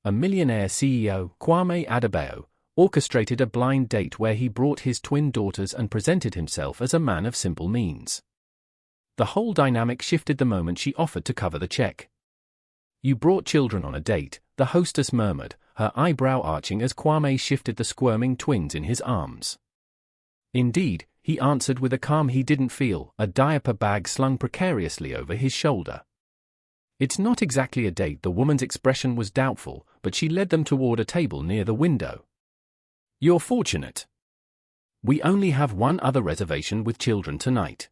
a millionaire CEO, Kwame Adebayo, orchestrated a blind date where he brought his twin daughters and presented himself as a man of simple means. The whole dynamic shifted the moment she offered to cover the check. "You brought children on a date," the hostess murmured, her eyebrow arching as Kwame shifted the squirming twins in his arms. "Indeed," he answered with a calm he didn't feel, a diaper bag slung precariously over his shoulder. "It's not exactly a date." The woman's expression was doubtful, but she led them toward a table near the window. "You're fortunate. We only have one other reservation with children tonight."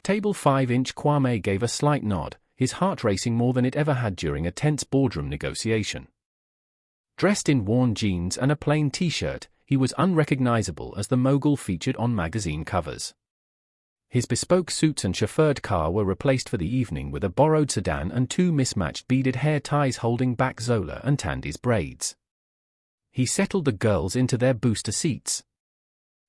Table 5-inch. Kwame gave a slight nod, his heart racing more than it ever had during a tense boardroom negotiation. Dressed in worn jeans and a plain t-shirt, he was unrecognizable as the mogul featured on magazine covers. His bespoke suits and chauffeured car were replaced for the evening with a borrowed sedan and two mismatched beaded hair ties holding back Zola and Tandy's braids. He settled the girls into their booster seats.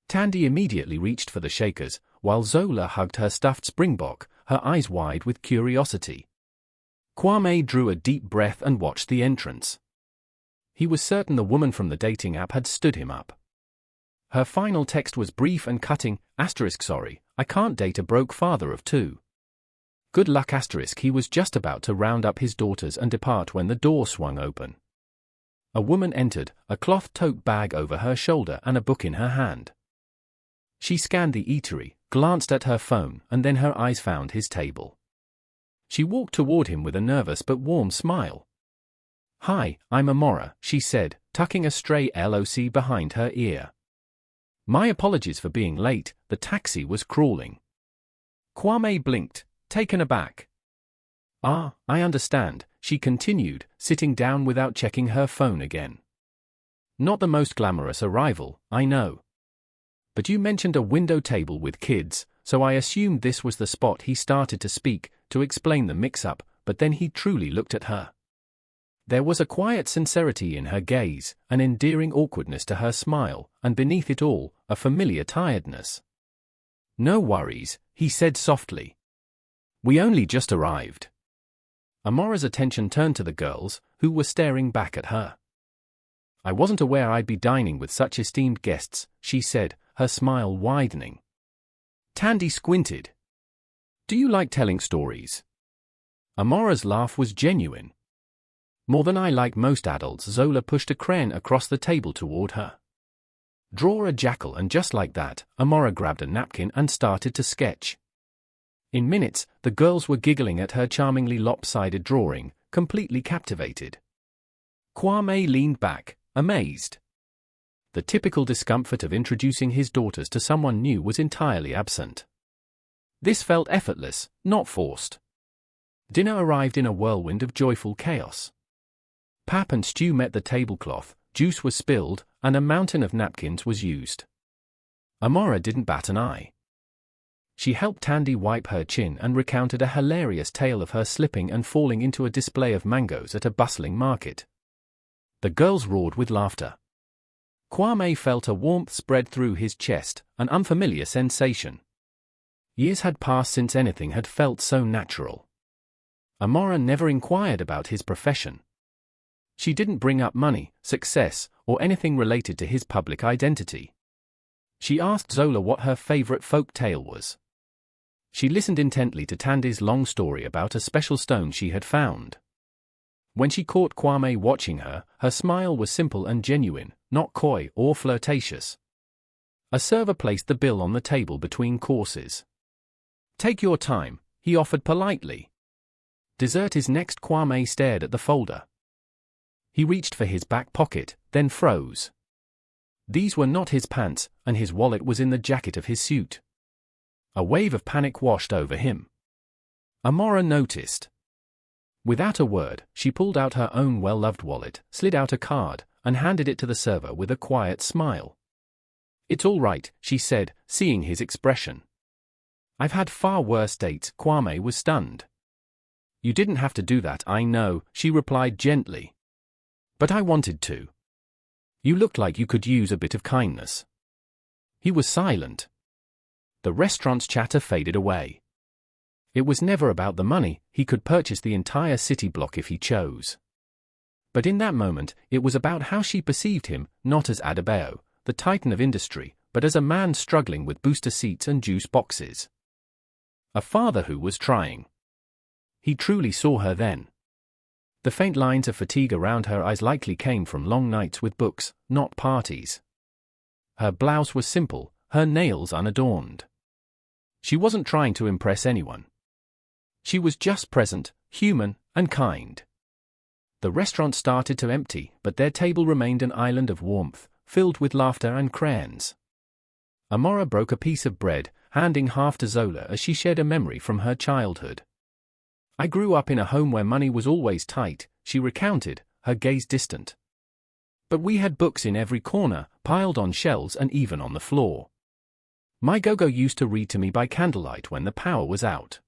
Tandy immediately reached for the shakers, while Zola hugged her stuffed springbok, her eyes wide with curiosity. Kwame drew a deep breath and watched the entrance. He was certain the woman from the dating app had stood him up. Her final text was brief and cutting, "Sorry, I can't date a broke father of two. Good luck." He was just about to round up his daughters and depart when the door swung open. A woman entered, a cloth tote bag over her shoulder and a book in her hand. She scanned the eatery, glanced at her phone, and then her eyes found his table. She walked toward him with a nervous but warm smile. "Hi, I'm Amora," she said, tucking a stray LOC behind her ear. "My apologies for being late, the taxi was crawling." Kwame blinked, taken aback. "Ah, I understand," she continued, sitting down without checking her phone again. "Not the most glamorous arrival, I know. But you mentioned a window table with kids, so I assumed this was the spot." He started to speak, to explain the mix-up, but then he truly looked at her. There was a quiet sincerity in her gaze, an endearing awkwardness to her smile, and beneath it all, a familiar tiredness. "No worries," he said softly. "We only just arrived." Amora's attention turned to the girls, who were staring back at her. "I wasn't aware I'd be dining with such esteemed guests," she said, her smile widening. Tandy squinted. "Do you like telling stories?" Amora's laugh was genuine. "More than I like most adults." Zola pushed a crayon across the table toward her. "Draw a jackal," and just like that, Amora grabbed a napkin and started to sketch. In minutes, the girls were giggling at her charmingly lopsided drawing, completely captivated. Kwame leaned back, amazed. The typical discomfort of introducing his daughters to someone new was entirely absent. This felt effortless, not forced. Dinner arrived in a whirlwind of joyful chaos. Pap and stew met the tablecloth, juice was spilled, and a mountain of napkins was used. Amora didn't bat an eye. She helped Tandy wipe her chin and recounted a hilarious tale of her slipping and falling into a display of mangoes at a bustling market. The girls roared with laughter. Kwame felt a warmth spread through his chest, an unfamiliar sensation. Years had passed since anything had felt so natural. Amora never inquired about his profession. She didn't bring up money, success, or anything related to his public identity. She asked Zola what her favorite folk tale was. She listened intently to Tandy's long story about a special stone she had found. When she caught Kwame watching her, her smile was simple and genuine, not coy or flirtatious. A server placed the bill on the table between courses. "Take your time," he offered politely. "Dessert is next." Kwame stared at the folder. He reached for his back pocket, then froze. These were not his pants, and his wallet was in the jacket of his suit. A wave of panic washed over him. Amora noticed. Without a word, she pulled out her own well-loved wallet, slid out a card, and handed it to the server with a quiet smile. "It's all right," she said, seeing his expression. "I've had far worse dates." Kwame was stunned. "You didn't have to do that, I know," she replied gently. "But I wanted to. You looked like you could use a bit of kindness." He was silent. The restaurant's chatter faded away. It was never about the money, he could purchase the entire city block if he chose. But in that moment, it was about how she perceived him, not as Adebayo, the titan of industry, but as a man struggling with booster seats and juice boxes. A father who was trying. He truly saw her then. The faint lines of fatigue around her eyes likely came from long nights with books, not parties. Her blouse was simple, her nails unadorned. She wasn't trying to impress anyone. She was just present, human, and kind. The restaurant started to empty, but their table remained an island of warmth, filled with laughter and crayons. Amora broke a piece of bread, handing half to Zola as she shared a memory from her childhood. I grew up in a home where money was always tight, she recounted, her gaze distant. But we had books in every corner, piled on shelves and even on the floor. My gogo used to read to me by candlelight when the power was out.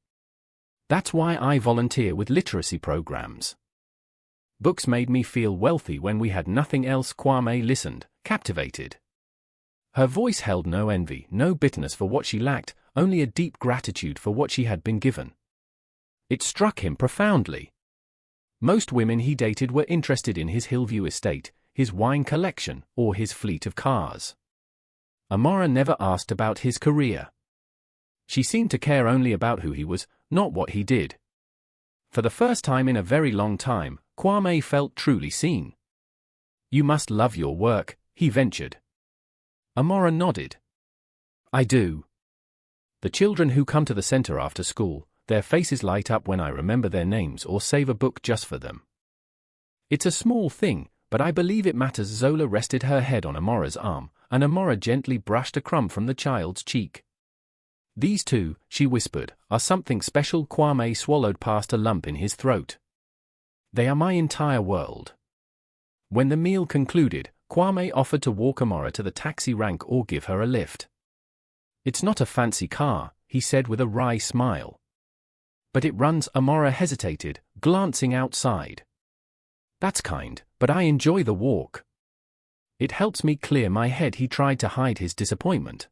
That's why I volunteer with literacy programs. Books made me feel wealthy when we had nothing else. Kwame listened, captivated. Her voice held no envy, no bitterness for what she lacked, only a deep gratitude for what she had been given. It struck him profoundly. Most women he dated were interested in his Hillview estate, his wine collection, or his fleet of cars. Amora never asked about his career. She seemed to care only about who he was, not what he did. For the first time in a very long time, Kwame felt truly seen. You must love your work, he ventured. Amora nodded. I do. The children who come to the center after school, their faces light up when I remember their names or save a book just for them. It's a small thing, but I believe it matters. Zola rested her head on Amora's arm, and Amora gently brushed a crumb from the child's cheek. These two, she whispered, are something special. Kwame swallowed past a lump in his throat. They are my entire world. When the meal concluded, Kwame offered to walk Amora to the taxi rank or give her a lift. It's not a fancy car, he said with a wry smile. But it runs. Amora hesitated, glancing outside. That's kind, but I enjoy the walk. It helps me clear my head. He tried to hide his disappointment.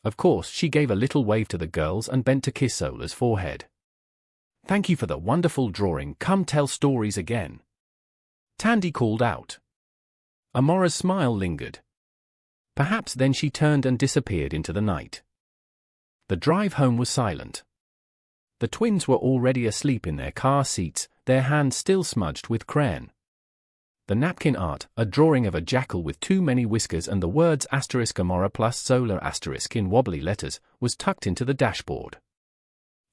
Of course, she gave a little wave to the girls and bent to kiss Zola's forehead. Thank you for the wonderful drawing. Come tell stories again. Tandy called out. Amora's smile lingered. Perhaps then she turned and disappeared into the night. The drive home was silent. The twins were already asleep in their car seats, their hands still smudged with crayon. The napkin art, a drawing of a jackal with too many whiskers and the words *Amora plus Zola * in wobbly letters, was tucked into the dashboard.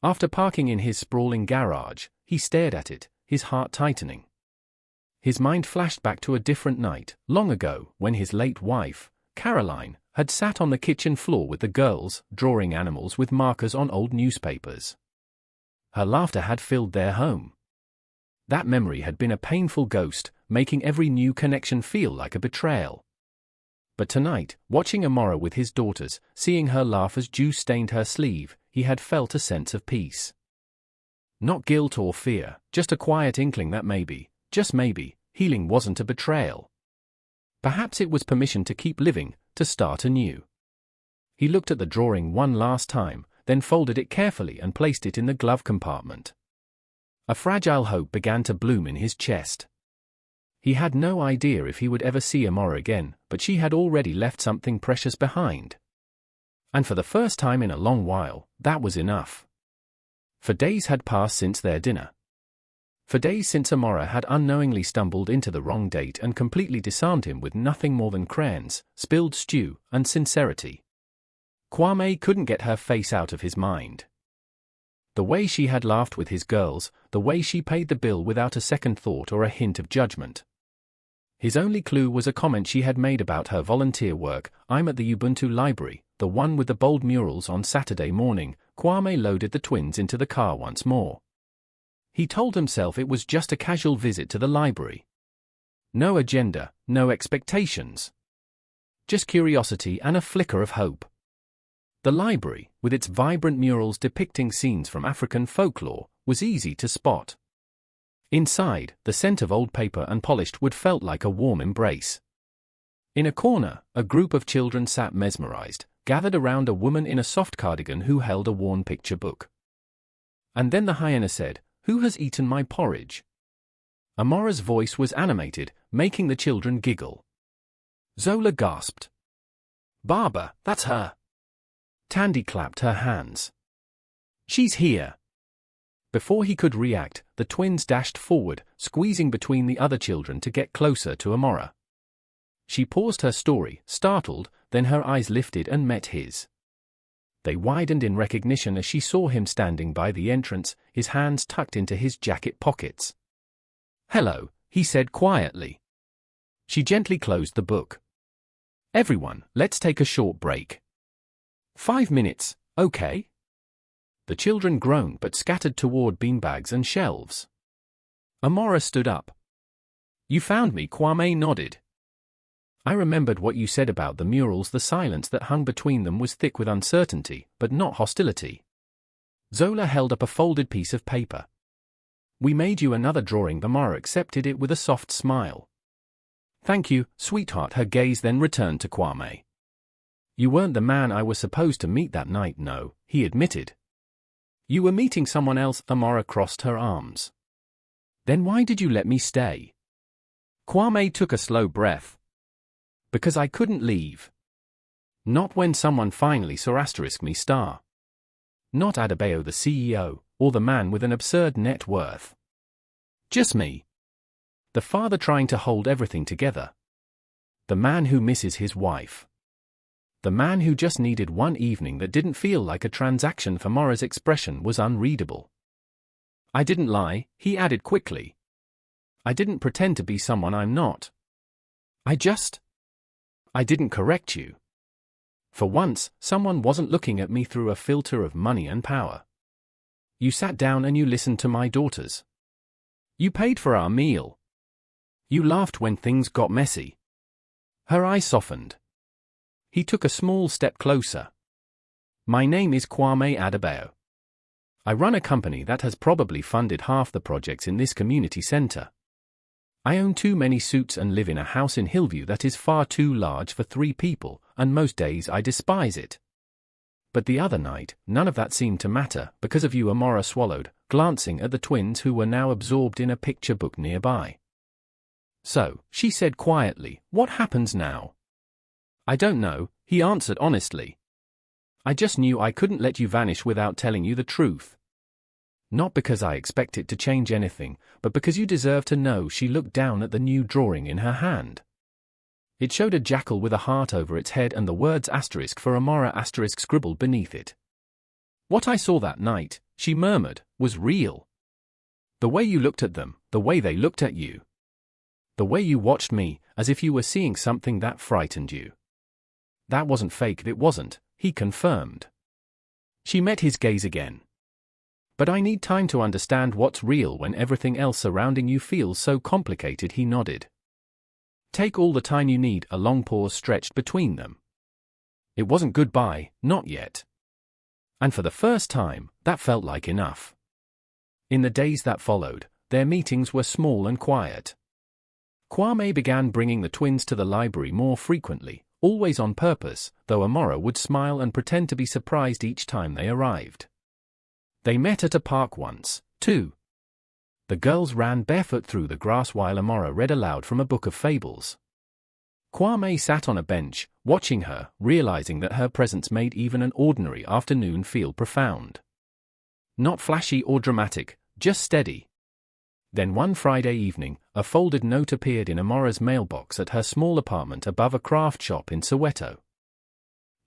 After parking in his sprawling garage, he stared at it, his heart tightening. His mind flashed back to a different night, long ago, when his late wife, Caroline, had sat on the kitchen floor with the girls, drawing animals with markers on old newspapers. Her laughter had filled their home. That memory had been a painful ghost, making every new connection feel like a betrayal. But tonight, watching Amora with his daughters, seeing her laugh as juice stained her sleeve, he had felt a sense of peace. Not guilt or fear, just a quiet inkling that maybe, just maybe, healing wasn't a betrayal. Perhaps it was permission to keep living, to start anew. He looked at the drawing one last time, then folded it carefully and placed it in the glove compartment. A fragile hope began to bloom in his chest. He had no idea if he would ever see Amora again, but she had already left something precious behind. And for the first time in a long while, that was enough. For days had passed since their dinner. For days since Amora had unknowingly stumbled into the wrong date and completely disarmed him with nothing more than crayons, spilled stew, and sincerity. Kwame couldn't get her face out of his mind. The way she had laughed with his girls, the way she paid the bill without a second thought or a hint of judgment. His only clue was a comment she had made about her volunteer work. I'm at the Ubuntu library, the one with the bold murals. On Saturday morning, Kwame loaded the twins into the car once more. He told himself it was just a casual visit to the library. No agenda, no expectations. Just curiosity and a flicker of hope. The library, with its vibrant murals depicting scenes from African folklore, was easy to spot. Inside, the scent of old paper and polished wood felt like a warm embrace. In a corner, a group of children sat mesmerized, gathered around a woman in a soft cardigan who held a worn picture book. And then the hyena said, "Who has eaten my porridge?" Amora's voice was animated, making the children giggle. Zola gasped. Baba, that's her. Tandy clapped her hands. She's here. Before he could react, the twins dashed forward, squeezing between the other children to get closer to Amora. She paused her story, startled, then her eyes lifted and met his. They widened in recognition as she saw him standing by the entrance, his hands tucked into his jacket pockets. Hello, he said quietly. She gently closed the book. Everyone, let's take a short break. 5 minutes, okay? The children groaned but scattered toward beanbags and shelves. Amora stood up. You found me, Kwame nodded. I remembered what you said about the murals. The silence that hung between them was thick with uncertainty, but not hostility. Zola held up a folded piece of paper. We made you another drawing. Amora accepted it with a soft smile. Thank you, sweetheart. Her gaze then returned to Kwame. You weren't the man I was supposed to meet that night, no, he admitted. You were meeting someone else. Amora crossed her arms. Then why did you let me stay? Kwame took a slow breath. Because I couldn't leave. Not when someone finally saw me star. Not Adebayo the CEO, or the man with an absurd net worth. Just me. The father trying to hold everything together. The man who misses his wife. The man who just needed one evening that didn't feel like a transaction. Amora's expression was unreadable. I didn't lie, he added quickly. I didn't pretend to be someone I'm not. I didn't correct you. For once, someone wasn't looking at me through a filter of money and power. You sat down and you listened to my daughters. You paid for our meal. You laughed when things got messy. Her eyes softened. He took a small step closer. My name is Kwame Adebayo. I run a company that has probably funded half the projects in this community center. I own too many suits and live in a house in Hillview that is far too large for 3 people, and most days I despise it. But the other night, none of that seemed to matter because of you. Amora swallowed, glancing at the twins who were now absorbed in a picture book nearby. So, she said quietly, what happens now? I don't know, he answered honestly. I just knew I couldn't let you vanish without telling you the truth. Not because I expect it to change anything, but because you deserve to know. She looked down at the new drawing in her hand. It showed a jackal with a heart over its head and the words asterisk for Amora asterisk scribbled beneath it. What I saw that night, she murmured, was real. The way you looked at them, the way they looked at you. The way you watched me, as if you were seeing something that frightened you. That wasn't fake, it wasn't, he confirmed. She met his gaze again. But I need time to understand what's real when everything else surrounding you feels so complicated. He nodded. Take all the time you need. A long pause stretched between them. It wasn't goodbye, not yet. And for the first time, that felt like enough. In the days that followed, their meetings were small and quiet. Kwame began bringing the twins to the library more frequently, always on purpose, though Amora would smile and pretend to be surprised each time they arrived. They met at a park once, too. The girls ran barefoot through the grass while Amora read aloud from a book of fables. Kwame sat on a bench, watching her, realizing that her presence made even an ordinary afternoon feel profound. Not flashy or dramatic, just steady. Then one Friday evening, a folded note appeared in Amora's mailbox at her small apartment above a craft shop in Soweto.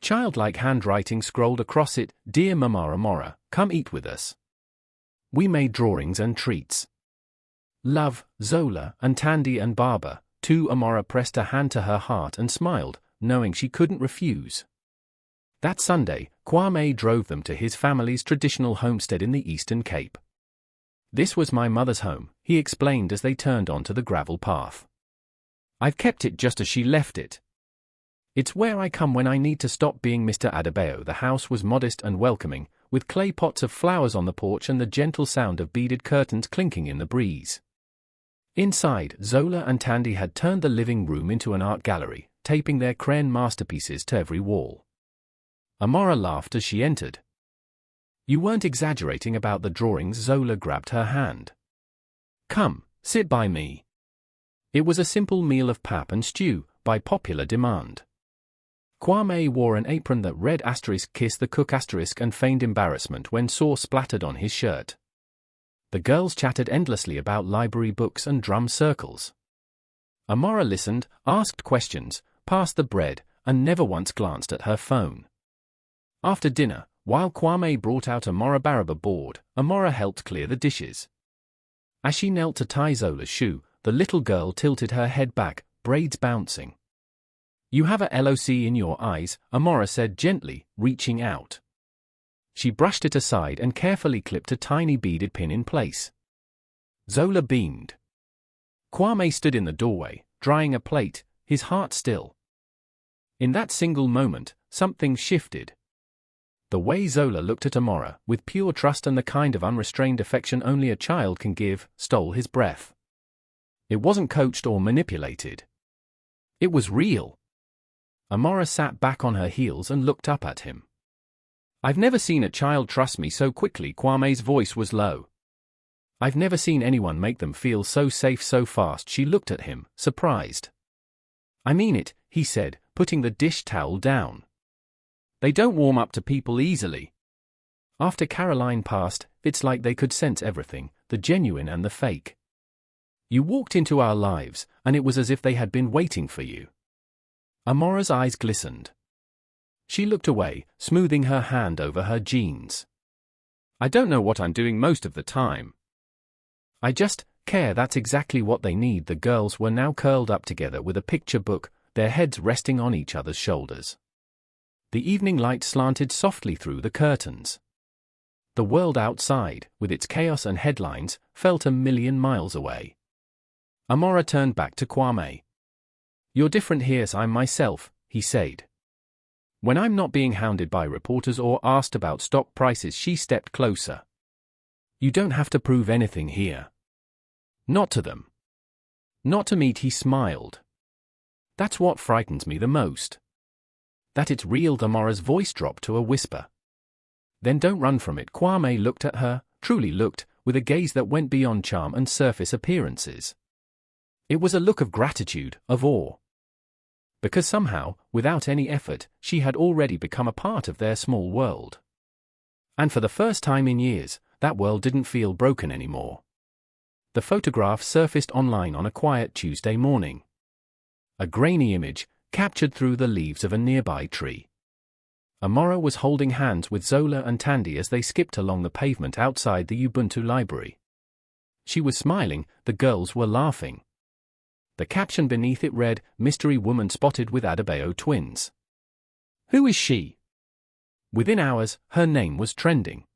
Childlike handwriting scrolled across it, Dear Mama Amora, come eat with us. We made drawings and treats. Love, Zola and Tandy and Baba, too. Amora pressed a hand to her heart and smiled, knowing she couldn't refuse. That Sunday, Kwame drove them to his family's traditional homestead in the Eastern Cape. This was my mother's home, he explained as they turned onto the gravel path. I've kept it just as she left it. It's where I come when I need to stop being Mr. Adebayo. The house was modest and welcoming, with clay pots of flowers on the porch and the gentle sound of beaded curtains clinking in the breeze. Inside, Zola and Tandy had turned the living room into an art gallery, taping their crayon masterpieces to every wall. Amora laughed as she entered. You weren't exaggerating about the drawings. Zola grabbed her hand. Come, sit by me. It was a simple meal of pap and stew, by popular demand. Kwame wore an apron that read *kiss the cook* and feigned embarrassment when sauce splattered on his shirt. The girls chatted endlessly about library books and drum circles. Amora listened, asked questions, passed the bread, and never once glanced at her phone. After dinner, while Kwame brought out a Morobaraba board, Amora helped clear the dishes. As she knelt to tie Zola's shoe, the little girl tilted her head back, braids bouncing. "You have a LOC in your eyes," Amora said gently, reaching out. She brushed it aside and carefully clipped a tiny beaded pin in place. Zola beamed. Kwame stood in the doorway, drying a plate, his heart still. In that single moment, something shifted. The way Zola looked at Amora, with pure trust and the kind of unrestrained affection only a child can give, stole his breath. It wasn't coached or manipulated. It was real. Amora sat back on her heels and looked up at him. "I've never seen a child trust me so quickly." Kwame's voice was low. "I've never seen anyone make them feel so safe so fast." She looked at him, surprised. "I mean it," he said, putting the dish towel down. "They don't warm up to people easily. After Caroline passed, it's like they could sense everything, the genuine and the fake. You walked into our lives, and it was as if they had been waiting for you." Amora's eyes glistened. She looked away, smoothing her hand over her jeans. "I don't know what I'm doing most of the time. I just care." That's exactly what they need. The girls were now curled up together with a picture book, their heads resting on each other's shoulders. The evening light slanted softly through the curtains. The world outside, with its chaos and headlines, felt a million miles away. Amora turned back to Kwame. "You're different here. I'm myself," he said. "When I'm not being hounded by reporters or asked about stock prices." She stepped closer. "You don't have to prove anything here. Not to them. Not to me." He smiled. "That's what frightens me the most. That it's real." Amora's voice dropped to a whisper. "Then don't run from it." Kwame looked at her, truly looked, with a gaze that went beyond charm and surface appearances. It was a look of gratitude, of awe. Because somehow, without any effort, she had already become a part of their small world. And for the first time in years, that world didn't feel broken anymore. The photograph surfaced online on a quiet Tuesday morning. A grainy image, captured through the leaves of a nearby tree. Amora was holding hands with Zola and Tandy as they skipped along the pavement outside the Ubuntu library. She was smiling, the girls were laughing. The caption beneath it read, "Mystery woman spotted with Adebayo twins. Who is she?" Within hours, her name was trending.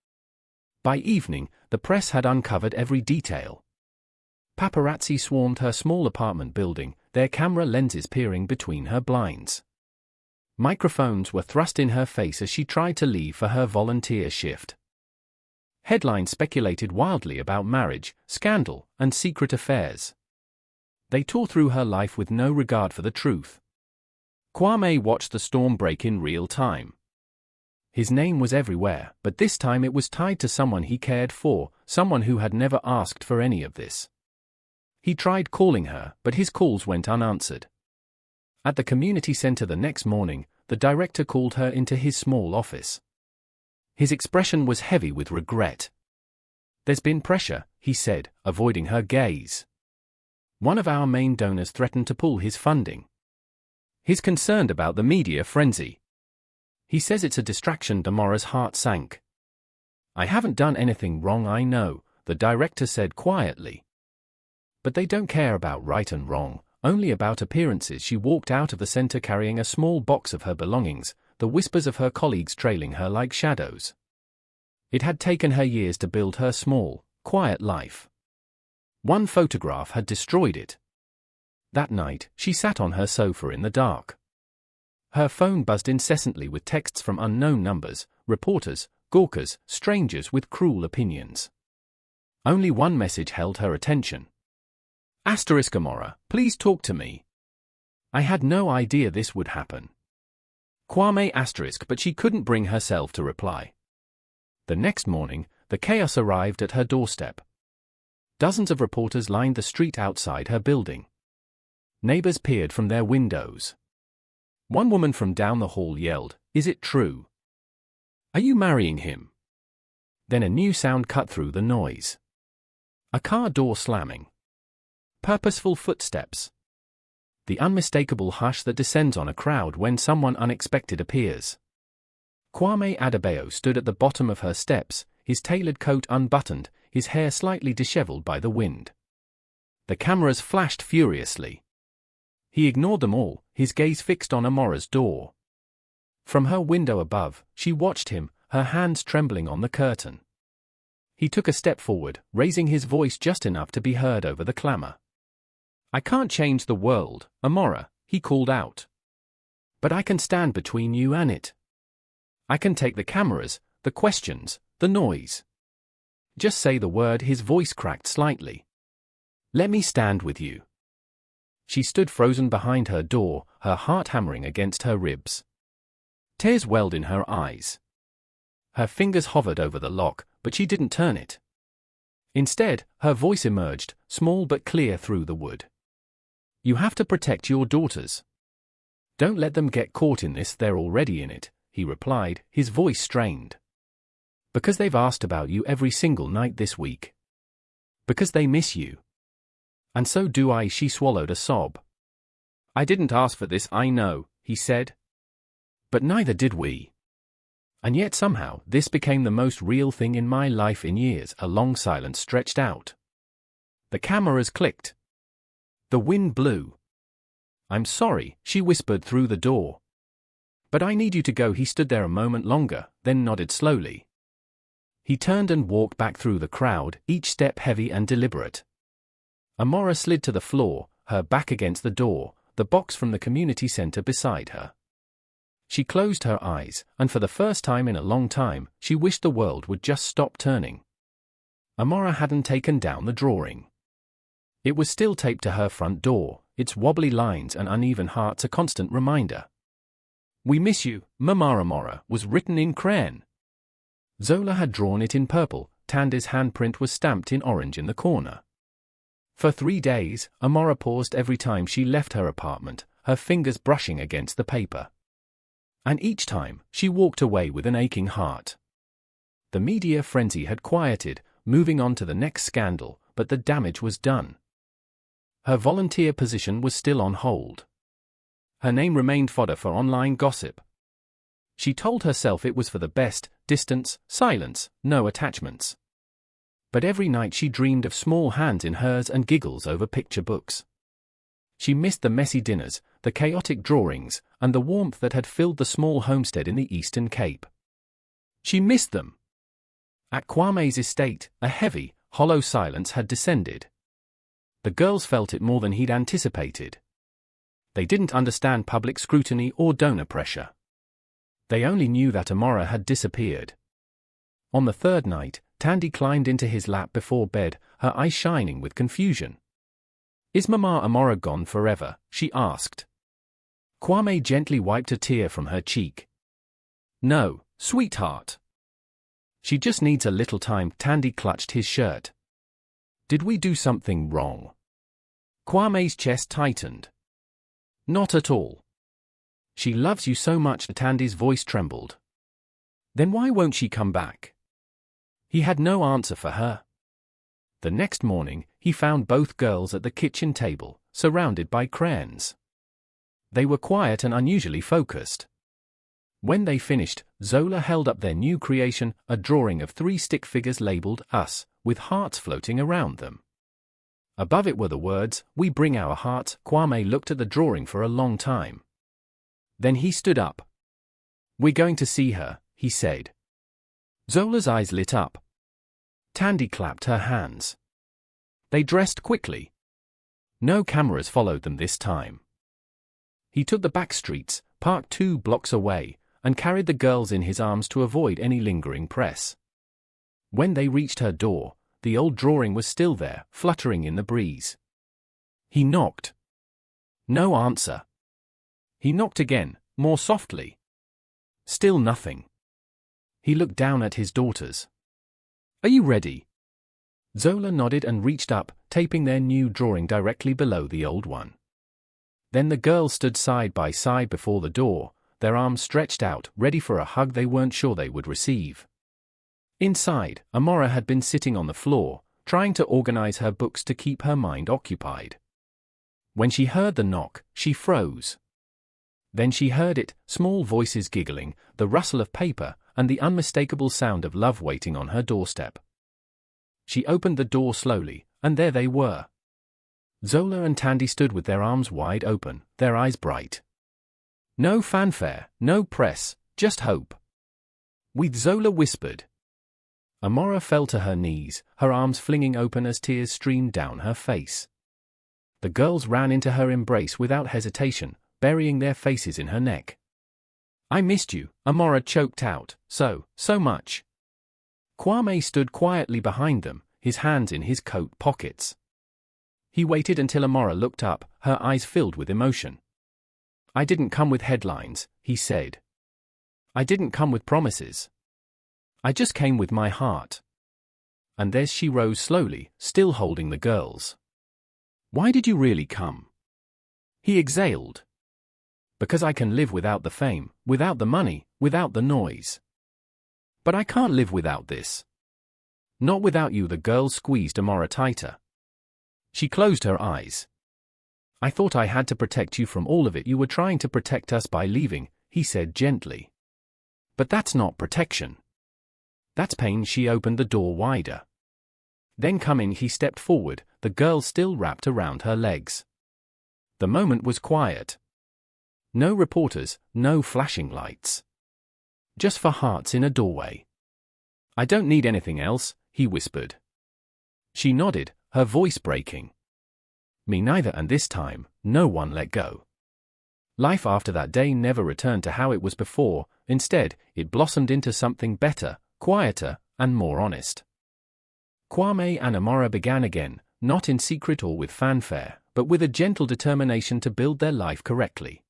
By evening, the press had uncovered every detail. Paparazzi swarmed her small apartment building, their camera lenses peering between her blinds. Microphones were thrust in her face as she tried to leave for her volunteer shift. Headlines speculated wildly about marriage, scandal, and secret affairs. They tore through her life with no regard for the truth. Kwame watched the storm break in real time. His name was everywhere, but this time it was tied to someone he cared for, someone who had never asked for any of this. He tried calling her, but his calls went unanswered. At the community center the next morning, the director called her into his small office. His expression was heavy with regret. "There's been pressure," he said, avoiding her gaze. "One of our main donors threatened to pull his funding. He's concerned about the media frenzy. He says it's a distraction." Amora's heart sank. "I haven't done anything wrong, I know," the director said quietly. "But they don't care about right and wrong, only about appearances." She walked out of the center carrying a small box of her belongings, the whispers of her colleagues trailing her like shadows. It had taken her years to build her small, quiet life. One photograph had destroyed it. That night, she sat on her sofa in the dark. Her phone buzzed incessantly with texts from unknown numbers, reporters, gawkers, strangers with cruel opinions. Only one message held her attention. "Amora, please talk to me. I had no idea this would happen." Kwame *, but she couldn't bring herself to reply. The next morning, the chaos arrived at her doorstep. Dozens of reporters lined the street outside her building. Neighbors peered from their windows. One woman from down the hall yelled, "Is it true? Are you marrying him?" Then a new sound cut through the noise. A car door slamming. Purposeful footsteps. The unmistakable hush that descends on a crowd when someone unexpected appears. Kwame Adebayo stood at the bottom of her steps, his tailored coat unbuttoned, his hair slightly disheveled by the wind. The cameras flashed furiously. He ignored them all, his gaze fixed on Amora's door. From her window above, she watched him, her hands trembling on the curtain. He took a step forward, raising his voice just enough to be heard over the clamor. "I can't change the world, Amora," he called out. "But I can stand between you and it. I can take the cameras, the questions, the noise. Just say the word." His voice cracked slightly. "Let me stand with you." She stood frozen behind her door, her heart hammering against her ribs. Tears welled in her eyes. Her fingers hovered over the lock, but she didn't turn it. Instead, her voice emerged, small but clear through the wood. "You have to protect your daughters. Don't let them get caught in this. They're already in it," he replied, his voice strained. "Because they've asked about you every single night this week. Because they miss you. And so do I." She swallowed a sob. "I didn't ask for this, I know," he said. "But neither did we. And yet somehow this became the most real thing in my life in years." A long silence stretched out. The cameras clicked. The wind blew. "I'm sorry," she whispered through the door. "But I need you to go." He stood there a moment longer, then nodded slowly. He turned and walked back through the crowd, each step heavy and deliberate. Amora slid to the floor, her back against the door, the box from the community center beside her. She closed her eyes, and for the first time in a long time, she wished the world would just stop turning. Amora hadn't taken down the drawing. It was still taped to her front door, its wobbly lines and uneven hearts a constant reminder. "We miss you, Mama." Amora was written in crayon. Zola had drawn it in purple, Tandy's handprint was stamped in orange in the corner. For 3 days, Amora paused every time she left her apartment, her fingers brushing against the paper. And each time, she walked away with an aching heart. The media frenzy had quieted, moving on to the next scandal, but the damage was done. Her volunteer position was still on hold. Her name remained fodder for online gossip. She told herself it was for the best: distance, silence, no attachments. But every night she dreamed of small hands in hers and giggles over picture books. She missed the messy dinners, the chaotic drawings, and the warmth that had filled the small homestead in the Eastern Cape. She missed them. At Kwame's estate, a heavy, hollow silence had descended. The girls felt it more than he'd anticipated. They didn't understand public scrutiny or donor pressure. They only knew that Amora had disappeared. On the third night, Tandy climbed into his lap before bed, her eyes shining with confusion. "Is Mama Amora gone forever?" she asked. Kwame gently wiped a tear from her cheek. "No, sweetheart. She just needs a little time." Tandy clutched his shirt. "Did we do something wrong?" Kwame's chest tightened. "Not at all. She loves you so much." Tandy's voice trembled. "Then why won't she come back?" He had no answer for her. The next morning, he found both girls at the kitchen table, surrounded by crayons. They were quiet and unusually focused. When they finished, Zola held up their new creation, a drawing of 3 stick figures labeled Us, with hearts floating around them. Above it were the words, "We bring our hearts." Kwame looked at the drawing for a long time. Then he stood up. "We're going to see her," he said. Zola's eyes lit up. Tandy clapped her hands. They dressed quickly. No cameras followed them this time. He took the back streets, parked 2 blocks away, and carried the girls in his arms to avoid any lingering press. When they reached her door, the old drawing was still there, fluttering in the breeze. He knocked. No answer. He knocked again, more softly. Still nothing. He looked down at his daughters. "Are you ready?" Zola nodded and reached up, taping their new drawing directly below the old one. Then the girls stood side by side before the door, their arms stretched out, ready for a hug they weren't sure they would receive. Inside, Amora had been sitting on the floor, trying to organize her books to keep her mind occupied. When she heard the knock, she froze. Then she heard it, small voices giggling, the rustle of paper, and the unmistakable sound of love waiting on her doorstep. She opened the door slowly, and there they were. Zola and Tandy stood with their arms wide open, their eyes bright. No fanfare, no press, just hope. With Zola whispered. Amora fell to her knees, her arms flinging open as tears streamed down her face. The girls ran into her embrace without hesitation, burying their faces in her neck. I missed you, Amora choked out, so much. Kwame stood quietly behind them, his hands in his coat pockets. He waited until Amora looked up, her eyes filled with emotion. I didn't come with headlines, he said. I didn't come with promises. I just came with my heart. And there she rose slowly, still holding the girls. Why did you really come? He exhaled. Because I can live without the fame, without the money, without the noise. But I can't live without this. Not without you. The girls squeezed Amora tighter. She closed her eyes. I thought I had to protect you from all of it. You were trying to protect us by leaving, he said gently. But that's not protection. That's pain. She opened the door wider. Then come in. He stepped forward, the girl still wrapped around her legs. The moment was quiet. No reporters, no flashing lights. Just for hearts in a doorway. I don't need anything else, he whispered. She nodded, her voice breaking. Me neither, and this time, no one let go. Life after that day never returned to how it was before. Instead, it blossomed into something better, quieter, and more honest. Kwame and Amora began again, not in secret or with fanfare, but with a gentle determination to build their life correctly.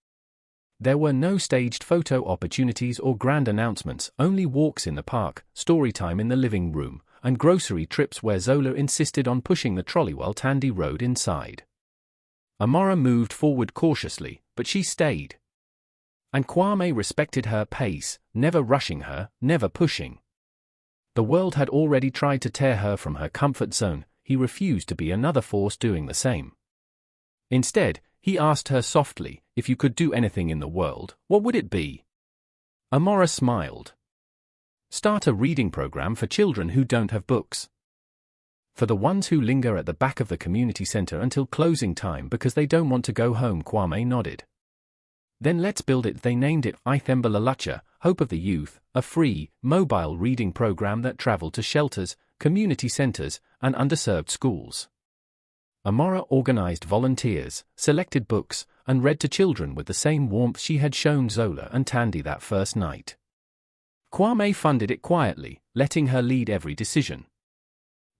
There were no staged photo opportunities or grand announcements, only walks in the park, story time in the living room, and grocery trips where Zola insisted on pushing the trolley while Tandy rode inside. Amora moved forward cautiously, but she stayed. And Kwame respected her pace, never rushing her, never pushing. The world had already tried to tear her from her comfort zone. He refused to be another force doing the same. Instead, he asked her softly, if you could do anything in the world, what would it be? Amora smiled. Start a reading program for children who don't have books. For the ones who linger at the back of the community center until closing time because they don't want to go home. Kwame nodded. Then let's build it. They named it Ithemba Lalacha, Hope of the Youth, a free, mobile reading program that traveled to shelters, community centers, and underserved schools. Amora organized volunteers, selected books, and read to children with the same warmth she had shown Zola and Tandy that first night. Kwame funded it quietly, letting her lead every decision.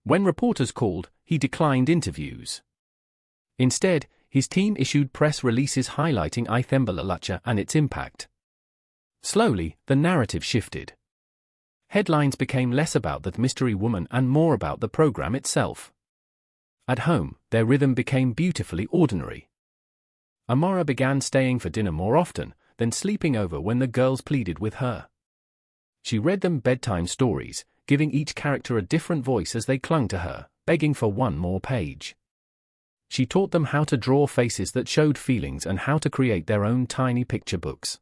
When reporters called, he declined interviews. Instead, his team issued press releases highlighting Ithemba Lalacha and its impact. Slowly, the narrative shifted. Headlines became less about the mystery woman and more about the program itself. At home, their rhythm became beautifully ordinary. Amora began staying for dinner more often, then sleeping over when the girls pleaded with her. She read them bedtime stories, giving each character a different voice as they clung to her, begging for one more page. She taught them how to draw faces that showed feelings and how to create their own tiny picture books.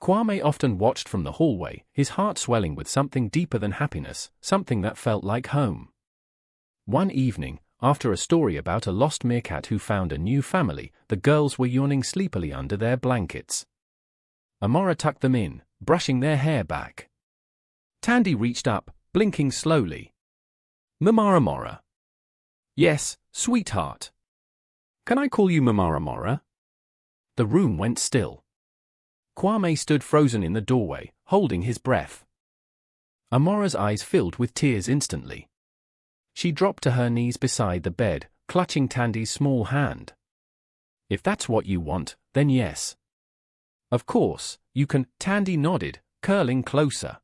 Kwame often watched from the hallway, his heart swelling with something deeper than happiness, something that felt like home. One evening, after a story about a lost meerkat who found a new family, the girls were yawning sleepily under their blankets. Amora tucked them in, brushing their hair back. Tandy reached up, blinking slowly. Mama Amora. Yes, sweetheart. Can I call you Mama Amora? The room went still. Kwame stood frozen in the doorway, holding his breath. Amora's eyes filled with tears instantly. She dropped to her knees beside the bed, clutching Tandy's small hand. If that's what you want, then yes. Of course, you can. Tandy nodded, curling closer.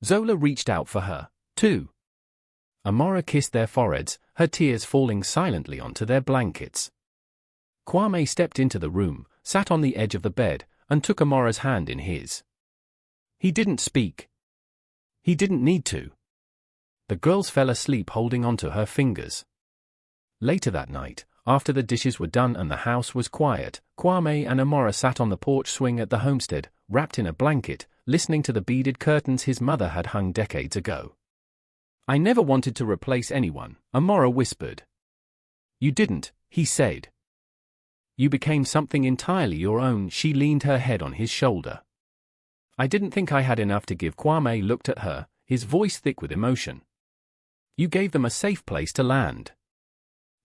Zola reached out for her, too. Amora kissed their foreheads, her tears falling silently onto their blankets. Kwame stepped into the room, sat on the edge of the bed, and took Amora's hand in his. He didn't speak. He didn't need to. The girls fell asleep holding onto her fingers. Later that night, after the dishes were done and the house was quiet, Kwame and Amora sat on the porch swing at the homestead, wrapped in a blanket, listening to the beaded curtains his mother had hung decades ago. "I never wanted to replace anyone," Amora whispered. "You didn't," he said. "You became something entirely your own." She leaned her head on his shoulder. "I didn't think I had enough to give." Kwame looked at her, his voice thick with emotion. "You gave them a safe place to land.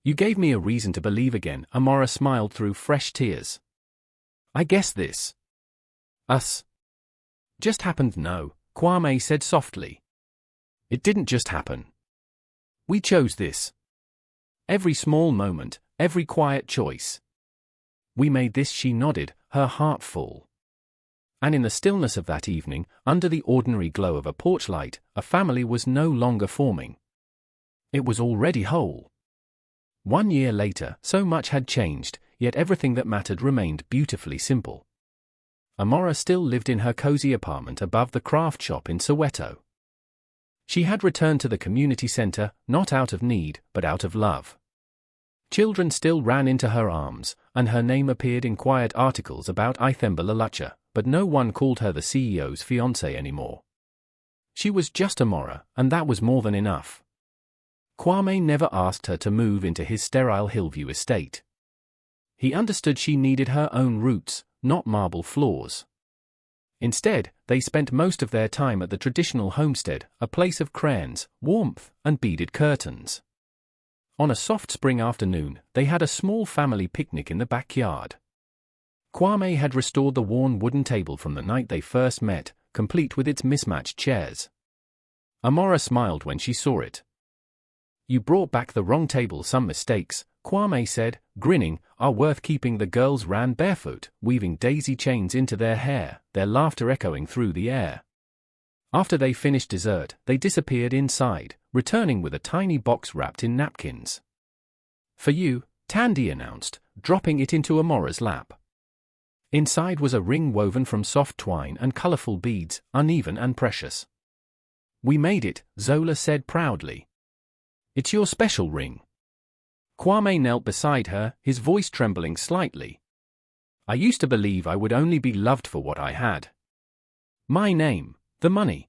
You gave me a reason to believe again." Amora smiled through fresh tears. "I guess this us just happened." "No," Kwame said softly. "It didn't just happen. We chose this. Every small moment, every quiet choice. We made this." She nodded, her heart full. And in the stillness of that evening, under the ordinary glow of a porch light, a family was no longer forming. It was already whole. 1 year later, so much had changed, yet everything that mattered remained beautifully simple. Amora still lived in her cozy apartment above the craft shop in Soweto. She had returned to the community center, not out of need, but out of love. Children still ran into her arms, and her name appeared in quiet articles about Ithemba Lalacha, but no one called her the CEO's fiancée anymore. She was just Amora, and that was more than enough. Kwame never asked her to move into his sterile Hillview estate. He understood she needed her own roots, not marble floors. Instead, they spent most of their time at the traditional homestead, a place of crayons, warmth, and beaded curtains. On a soft spring afternoon, they had a small family picnic in the backyard. Kwame had restored the worn wooden table from the night they first met, complete with its mismatched chairs. Amora smiled when she saw it. "You brought back the wrong table. Some mistakes," Kwame said, grinning, "are worth keeping." The girls ran barefoot, weaving daisy chains into their hair, their laughter echoing through the air. After they finished dessert, they disappeared inside, returning with a tiny box wrapped in napkins. "For you," Tandy announced, dropping it into Amora's lap. Inside was a ring woven from soft twine and colorful beads, uneven and precious. "We made it," Zola said proudly. "It's your special ring." Kwame knelt beside her, his voice trembling slightly. "I used to believe I would only be loved for what I had. My name, the money.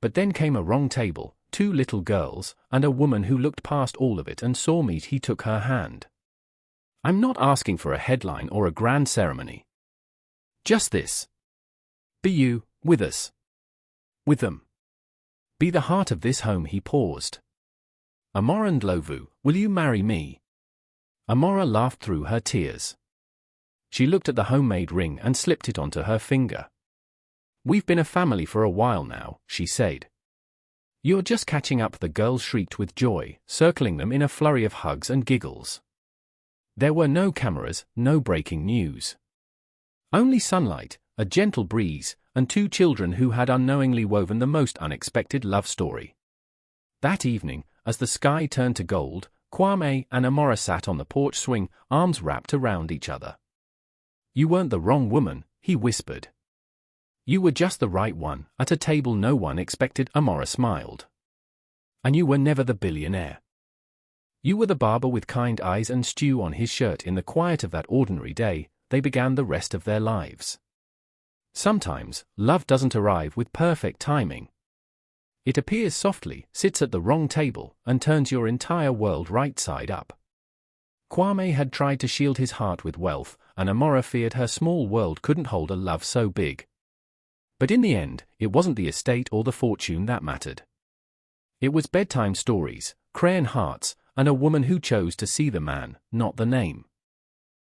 But then came a wrong table, 2 little girls, and a woman who looked past all of it and saw me." He took her hand. "I'm not asking for a headline or a grand ceremony. Just this. Be you, with us. With them. Be the heart of this home." He paused. "Amora Ndlovu, will you marry me?" Amora laughed through her tears. She looked at the homemade ring and slipped it onto her finger. "We've been a family for a while now," she said. "You're just catching up." The girls shrieked with joy, circling them in a flurry of hugs and giggles. There were no cameras, no breaking news. Only sunlight, a gentle breeze, and 2 children who had unknowingly woven the most unexpected love story. That evening, as the sky turned to gold, Kwame and Amora sat on the porch swing, arms wrapped around each other. "You weren't the wrong woman," he whispered. "You were just the right one, at a table no one expected." Amora smiled. "And you were never the billionaire. You were the barber with kind eyes and stew on his shirt." In the quiet of that ordinary day, they began the rest of their lives. Sometimes, love doesn't arrive with perfect timing. It appears softly, sits at the wrong table, and turns your entire world right side up. Kwame had tried to shield his heart with wealth, and Amora feared her small world couldn't hold a love so big. But in the end, it wasn't the estate or the fortune that mattered. It was bedtime stories, crayon hearts, and a woman who chose to see the man, not the name.